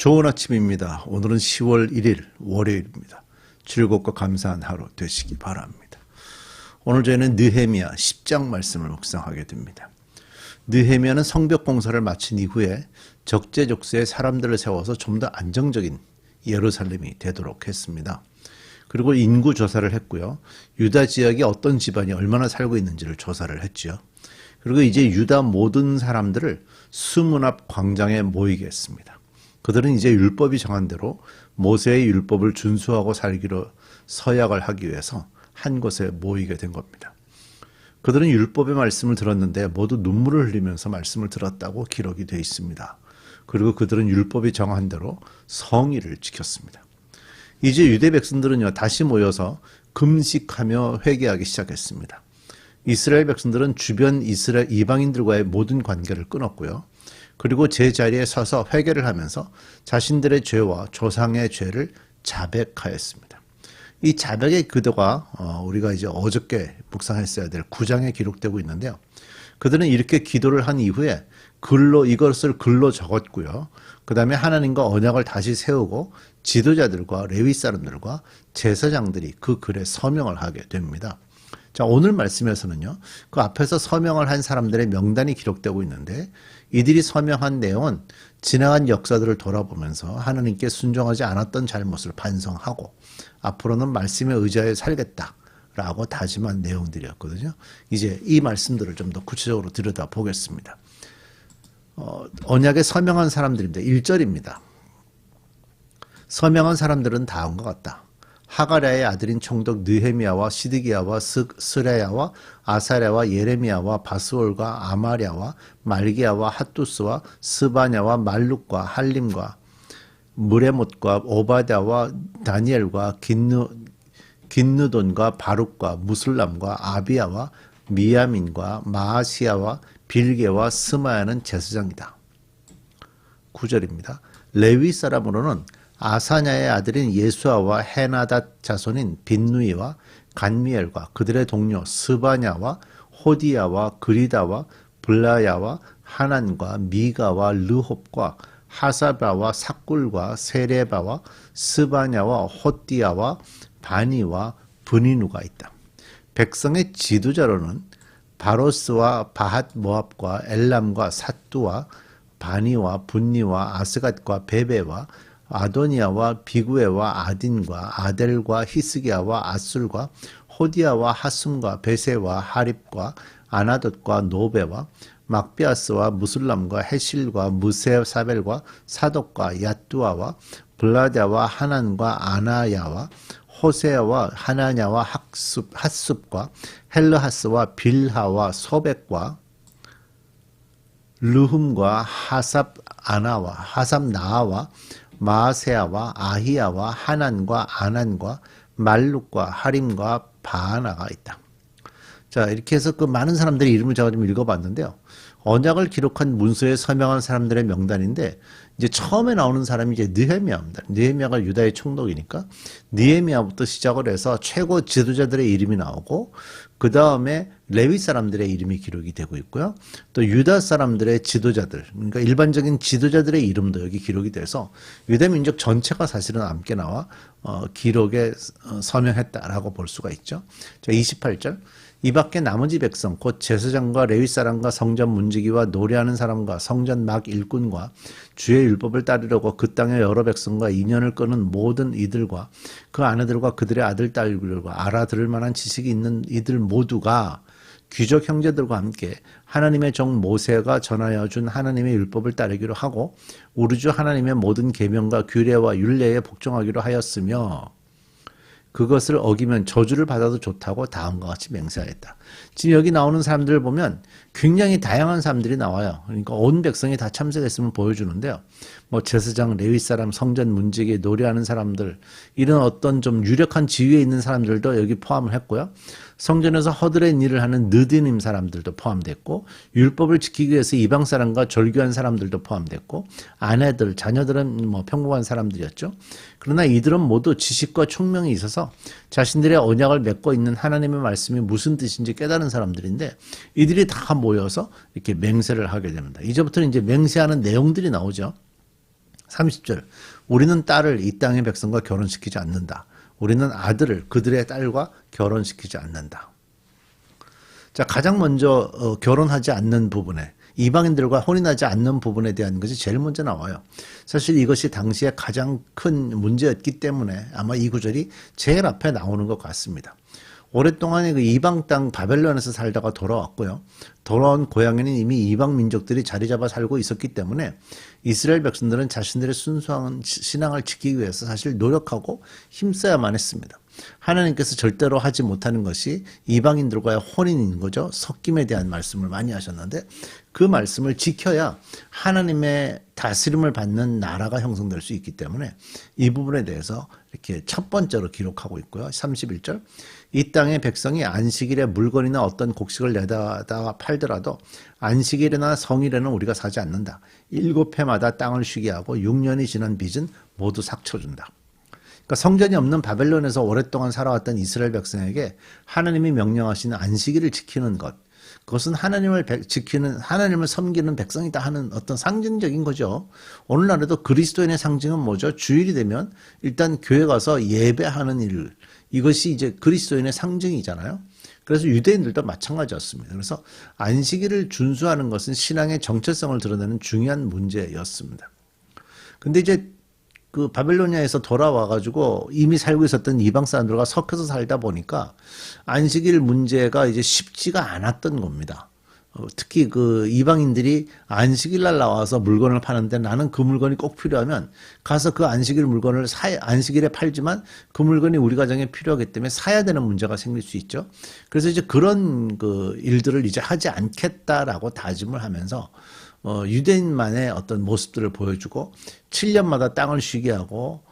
좋은 아침입니다. 오늘은 10월 1일 월요일입니다. 즐겁고 감사한 하루 되시기 바랍니다. 오늘 저희는 느헤미야 10장 말씀을 묵상하게 됩니다. 느헤미야는 성벽 공사를 마친 이후에 적재적소에 사람들을 세워서 좀 더 안정적인 예루살렘이 되도록 했습니다. 그리고 인구 조사를 했고요. 유다 지역에 어떤 집안이 얼마나 살고 있는지를 조사를 했죠. 그리고 이제 유다 모든 사람들을 수문 앞 광장에 모이게 했습니다. 그들은 이제 율법이 정한 대로 모세의 율법을 준수하고 살기로 서약을 하기 위해서 한 곳에 모이게 된 겁니다. 그들은 율법의 말씀을 들었는데 모두 눈물을 흘리면서 말씀을 들었다고 기록이 되어 있습니다. 그리고 그들은 율법이 정한 대로 성의를 지켰습니다. 이제 유대 백성들은요, 다시 모여서 금식하며 회개하기 시작했습니다. 이스라엘 백성들은 주변 이스라엘 이방인들과의 모든 관계를 끊었고요. 그리고 제자리에 서서 회개를 하면서 자신들의 죄와 조상의 죄를 자백하였습니다. 이 자백의 기도가 우리가 이제 어저께 묵상했어야 될 9장에 기록되고 있는데요. 그들은 이렇게 기도를 한 이후에 이것을 글로 적었고요. 그 다음에 하나님과 언약을 다시 세우고 지도자들과 레위 사람들과 제사장들이 그 글에 서명을 하게 됩니다. 자, 오늘 말씀에서는요, 그 앞에서 서명을 한 사람들의 명단이 기록되고 있는데, 이들이 서명한 내용은 지나간 역사들을 돌아보면서 하나님께 순종하지 않았던 잘못을 반성하고, 앞으로는 말씀에 의지하여 살겠다라고 다짐한 내용들이었거든요. 이제 이 말씀들을 좀 더 구체적으로 들여다보겠습니다. 언약에 서명한 사람들입니다. 1절입니다. 서명한 사람들은 다음과 같다. 하가랴의 아들인 총독 느헤미야와 시드기야와 스레야와 아사랴와 예레미야와 바스올과 아마랴와 말기야와 핫두스와 스바냐와 말룩과 할림과 무레못과 오바댜와 다니엘과 긴느돈과 바룩과 무슬람과 아비야와 미야민과 마아시야와 빌게와 스마야는 제사장이다. 9절입니다. 레위 사람으로는 아사냐의 아들인 예수아와 헤나닷 자손인 빈누이와 간미엘과 그들의 동료 스바냐와 호디야와 그리다와 블라야와 하난과 미가와 르홉과 하사바와 삭굴과 세레바와 스바냐와 호띠야와 바니와 브니누가 있다. 백성의 지도자로는 바로스와 바핫 모압과 엘람과 사뚜와 바니와 분니와 아스갓과 베베와 아도니아와 비구에와 아딘과 아델과 히스기야와 아술과 호디야와 하숨과 베세와 하립과 아나돗과 노베와 막비아스와 무슬람과 헤실과 무세사벨과 사독과 야뚜아와 블라랴와 하난과 아나야와 호세야와 하나냐와 핫숲과 헬르하스와 빌하와 소백과 르흠과 하삽아나와 하삽나아와 마세야와 아히야와 하난과 아난과 말룩과 하림과 바하나가 있다. 자, 이렇게 해서 그 많은 사람들의 이름을 제가 좀 읽어봤는데요. 언약을 기록한 문서에 서명한 사람들의 명단인데, 이제 처음에 나오는 사람이 이제 느헤미야입니다. 느헤미야가 유다의 총독이니까 느헤미야부터 시작을 해서 최고 지도자들의 이름이 나오고, 그 다음에 레위 사람들의 이름이 기록이 되고 있고요. 또 유다 사람들의 지도자들, 그러니까 일반적인 지도자들의 이름도 여기 기록이 돼서 유다 민족 전체가 사실은 함께 나와 기록에 서명했다라고 볼 수가 있죠. 자, 28절. 이 밖에 나머지 백성 곧 제사장과 레위 사람과 성전 문지기와 노래하는 사람과 성전 막 일꾼과 주의 율법을 따르려고 그 땅의 여러 백성과 인연을 끄는 모든 이들과 그 아내들과 그들의 아들 딸들과 알아들을 만한 지식이 있는 이들 모두가 귀족 형제들과 함께 하나님의 종 모세가 전하여 준 하나님의 율법을 따르기로 하고 우리 주 하나님의 모든 계명과 규례와 율례에 복종하기로 하였으며 그것을 어기면 저주를 받아도 좋다고 다음과 같이 맹세하였다. 지금 여기 나오는 사람들을 보면 굉장히 다양한 사람들이 나와요. 그러니까 온 백성이 다 참석했음을 보여주는데요. 뭐 제사장, 레위 사람, 성전 문지기, 노래하는 사람들, 이런 어떤 좀 유력한 지위에 있는 사람들도 여기 포함을 했고요. 성전에서 허드렛 일을 하는 느디님 사람들도 포함됐고, 율법을 지키기 위해서 이방 사람과 절규한 사람들도 포함됐고, 아내들, 자녀들은 뭐 평범한 사람들이었죠. 그러나 이들은 모두 지식과 총명이 있어서 자신들의 언약을 맺고 있는 하나님의 말씀이 무슨 뜻인지 깨달은 사람들인데, 이들이 다 모여서 이렇게 맹세를 하게 됩니다. 이제부터는 이제 맹세하는 내용들이 나오죠. 30절. 우리는 딸을 이 땅의 백성과 결혼시키지 않는다. 우리는 아들을 그들의 딸과 결혼시키지 않는다. 자, 가장 먼저 결혼하지 않는 부분에 이방인들과 혼인하지 않는 부분에 대한 것이 제일 먼저 나와요. 사실 이것이 당시에 가장 큰 문제였기 때문에 아마 이 구절이 제일 앞에 나오는 것 같습니다. 오랫동안 그 이방 땅 바벨론에서 살다가 돌아왔고요. 돌아온 고향에는 이미 이방 민족들이 자리 잡아 살고 있었기 때문에 이스라엘 백성들은 자신들의 순수한 신앙을 지키기 위해서 사실 노력하고 힘써야만 했습니다. 하나님께서 절대로 하지 못하는 것이 이방인들과의 혼인인 거죠. 섞임에 대한 말씀을 많이 하셨는데 그 말씀을 지켜야 하나님의 다스림을 받는 나라가 형성될 수 있기 때문에 이 부분에 대해서 이렇게 첫 번째로 기록하고 있고요. 31절. 이 땅의 백성이 안식일에 물건이나 어떤 곡식을 내다 팔더라도 안식일이나 성일에는 우리가 사지 않는다. 7해마다 땅을 쉬게 하고 6년이 지난 빚은 모두 삭쳐준다. 그러니까 성전이 없는 바벨론에서 오랫동안 살아왔던 이스라엘 백성에게 하나님이 명령하신 안식일을 지키는 것, 그것은 하나님을 섬기는 백성이다 하는 어떤 상징적인 거죠. 오늘날에도 그리스도인의 상징은 뭐죠? 주일이 되면 일단 교회 가서 예배하는 일, 이것이 이제 그리스도인의 상징이잖아요. 그래서 유대인들도 마찬가지였습니다. 그래서 안식일을 준수하는 것은 신앙의 정체성을 드러내는 중요한 문제였습니다. 근데 이제 그 바벨로니아에서 돌아와가지고 이미 살고 있었던 이방 사람들과 섞여서 살다 보니까 안식일 문제가 이제 쉽지가 않았던 겁니다. 특히 그 이방인들이 안식일 날 나와서 물건을 파는데 나는 그 물건이 꼭 필요하면 가서 그 안식일 물건을 안식일에 팔지만 그 물건이 우리 가정에 필요하기 때문에 사야 되는 문제가 생길 수 있죠. 그래서 이제 그런 그 일들을 이제 하지 않겠다라고 다짐을 하면서 유대인만의 어떤 모습들을 보여주고 7년마다 땅을 쉬게 하고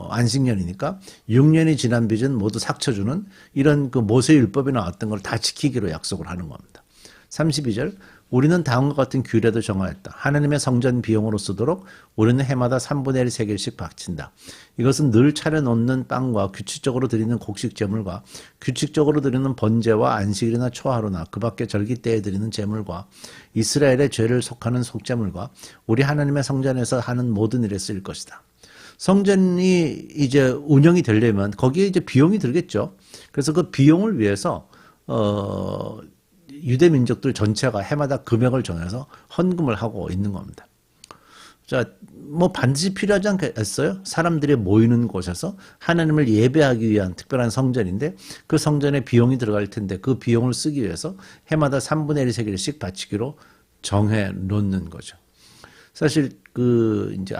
안식년이니까 6년이 지난 빚은 모두 삭혀주는 이런 그 모세 율법이 나왔던 걸 다 지키기로 약속을 하는 겁니다. 32절. 우리는 다음과 같은 규례도 정하였다. 하나님의 성전 비용으로 쓰도록 우리는 해마다 3분의 1 세겔씩 바친다. 이것은 늘 차려놓는 빵과 규칙적으로 드리는 곡식 제물과 규칙적으로 드리는 번제와 안식일이나 초하루나 그 밖에 절기 때에 드리는 제물과 이스라엘의 죄를 속하는 속제물과 우리 하나님의 성전에서 하는 모든 일에 쓰일 것이다. 성전이 이제 운영이 되려면 거기에 이제 비용이 들겠죠. 그래서 그 비용을 위해서 유대 민족들 전체가 해마다 금액을 정해서 헌금을 하고 있는 겁니다. 자, 뭐 반드시 필요하지 않겠어요? 사람들이 모이는 곳에서 하나님을 예배하기 위한 특별한 성전인데 그 성전에 비용이 들어갈 텐데 그 비용을 쓰기 위해서 해마다 3분의 1 세겔씩 바치기로 정해 놓는 거죠. 사실 그 이제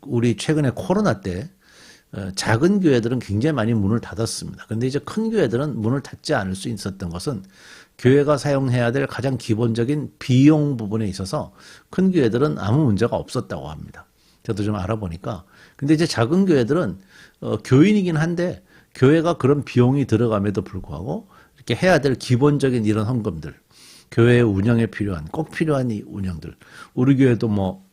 우리 최근에 코로나 때 작은 교회들은 굉장히 많이 문을 닫았습니다. 근데 이제 큰 교회들은 문을 닫지 않을 수 있었던 것은 교회가 사용해야 될 가장 기본적인 비용 부분에 있어서 큰 교회들은 아무 문제가 없었다고 합니다. 저도 좀 알아보니까. 근데 이제 작은 교회들은 교인이긴 한데 교회가 그런 비용이 들어감에도 불구하고 이렇게 해야 될 기본적인 이런 헌금들, 교회 운영에 필요한 꼭 필요한 이 운영들, 우리 교회도 뭐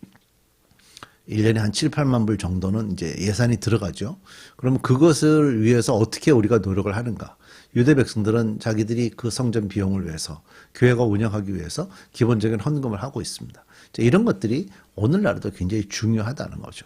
1년에 한 7, 8만 불 정도는 이제 예산이 들어가죠. 그러면 그것을 위해서 어떻게 우리가 노력을 하는가? 유대 백성들은 자기들이 그 성전 비용을 위해서 교회가 운영하기 위해서 기본적인 헌금을 하고 있습니다. 이런 것들이 오늘날에도 굉장히 중요하다는 거죠.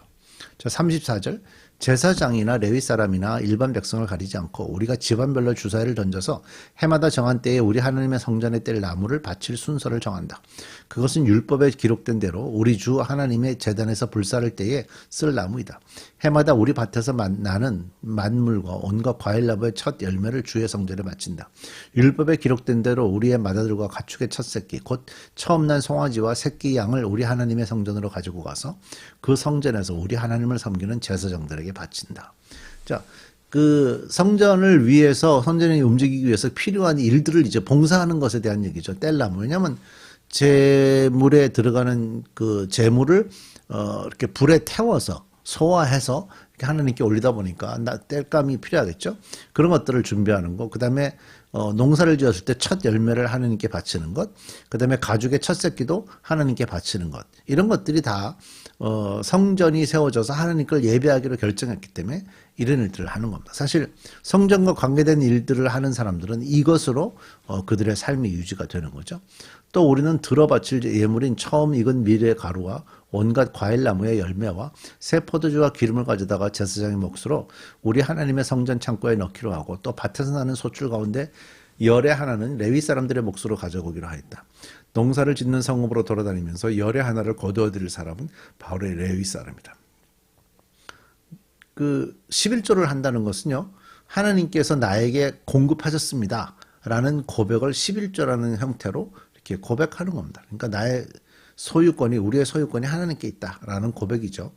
자, 34절. 제사장이나 레위 사람이나 일반 백성을 가리지 않고 우리가 집안별로 주사위를 던져서 해마다 정한 때에 우리 하나님의 성전에 뗄 나무를 바칠 순서를 정한다. 그것은 율법에 기록된 대로 우리 주 하나님의 제단에서 불사를 때에 쓸 나무이다. 해마다 우리 밭에서 나는 만물과 온갖 과일나무의 첫 열매를 주의 성전에 바친다. 율법에 기록된 대로 우리의 맏아들과 가축의 첫 새끼 곧 처음 난 송아지와 새끼 양을 우리 하나님의 성전으로 가지고 가서 그 성전에서 우리 하나님을 섬기는 제사장들에게 바친다. 자, 그 성전을 위해서 성전이 움직이기 위해서 필요한 일들을 이제 봉사하는 것에 대한 얘기죠. 뗄나무. 왜냐하면 제물에 들어가는 그 제물을 이렇게 불에 태워서 소화해서 이렇게 하나님께 올리다 보니까 뗄감이 필요하겠죠. 그런 것들을 준비하는 거. 그다음에 농사를 지었을 때 첫 열매를 하나님께 바치는 것. 그다음에 가죽의 첫 새끼도 하나님께 바치는 것. 이런 것들이 다 성전이 세워져서 하나님께 예배하기로 결정했기 때문에 이런 일들을 하는 겁니다. 사실 성전과 관계된 일들을 하는 사람들은 이것으로 그들의 삶이 유지가 되는 거죠. 또 우리는 들어바칠 예물인 처음 익은 밀의 가루와 온갖 과일나무의 열매와 새 포도주와 기름을 가져다가 제사장의 몫으로 우리 하나님의 성전 창고에 넣기로 하고 또 밭에서 나는 소출 가운데 열의 하나는 레위 사람들의 몫으로 가져오기로 하였다. 농사를 짓는 성읍으로 돌아다니면서 열의 하나를 거두어 드릴 사람은 바로 레위 사람이다. 그 11조를 한다는 것은요, 하나님께서 나에게 공급하셨습니다 라는 고백을 11조라는 형태로 이렇게 고백하는 겁니다. 그러니까 나의 소유권이, 우리의 소유권이 하나님께 있다라는 고백이죠.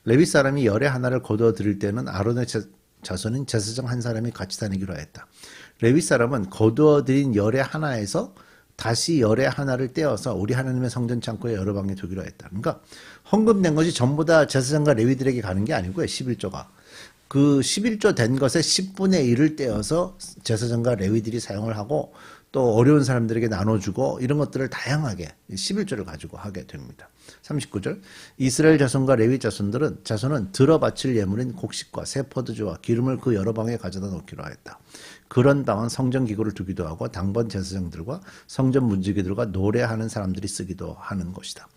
레위 사람이 열의 하나를 거두어 드릴 때는 아론의 자손인 제사장 한 사람이 같이 다니기로 했다. 레위 사람은 거두어 드린 열의 하나에서 다시 열의 하나를 떼어서 우리 하나님의 성전 창고에 여러 방에 두기로 했다. 그러니까 헌금된 것이 전부 다 제사장과 레위들에게 가는 게 아니고요. 11조가. 그 11조 된 것의 10분의 1을 떼어서 제사장과 레위들이 사용을 하고 또 어려운 사람들에게 나눠주고 이런 것들을 다양하게 11조를 가지고 하게 됩니다. 39절 이스라엘 자손과 레위 자손은 들어바칠 예물인 곡식과 새 포도주와 기름을 그 여러 방에 가져다 놓기로 하였다. 그런 방은 성전 기구를 두기도 하고 당번 제사장들과 성전 문지기들과 노래하는 사람들이 쓰기도 하는 것이다.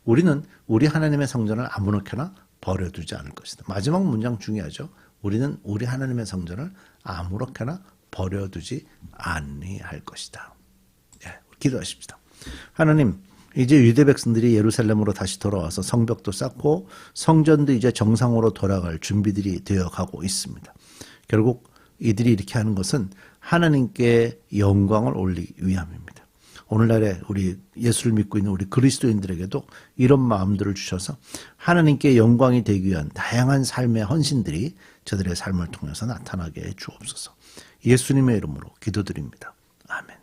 우리는 우리 하나님의 성전을 아무렇게나 버려두지 않을 것이다. 마지막 문장 중요하죠. 우리는 우리 하나님의 성전을 아무렇게나 버려두지 아니할 것이다. 예, 기도하십시다. 하나님, 이제 유대 백성들이 예루살렘으로 다시 돌아와서 성벽도 쌓고 성전도 이제 정상으로 돌아갈 준비들이 되어 가고 있습니다. 결국 이들이 이렇게 하는 것은 하나님께 영광을 올리기 위함입니다. 오늘날에 우리 예수를 믿고 있는 우리 그리스도인들에게도 이런 마음들을 주셔서 하나님께 영광이 되기 위한 다양한 삶의 헌신들이 저들의 삶을 통해서 나타나게 해 주옵소서. 예수님의 이름으로 기도드립니다. 아멘.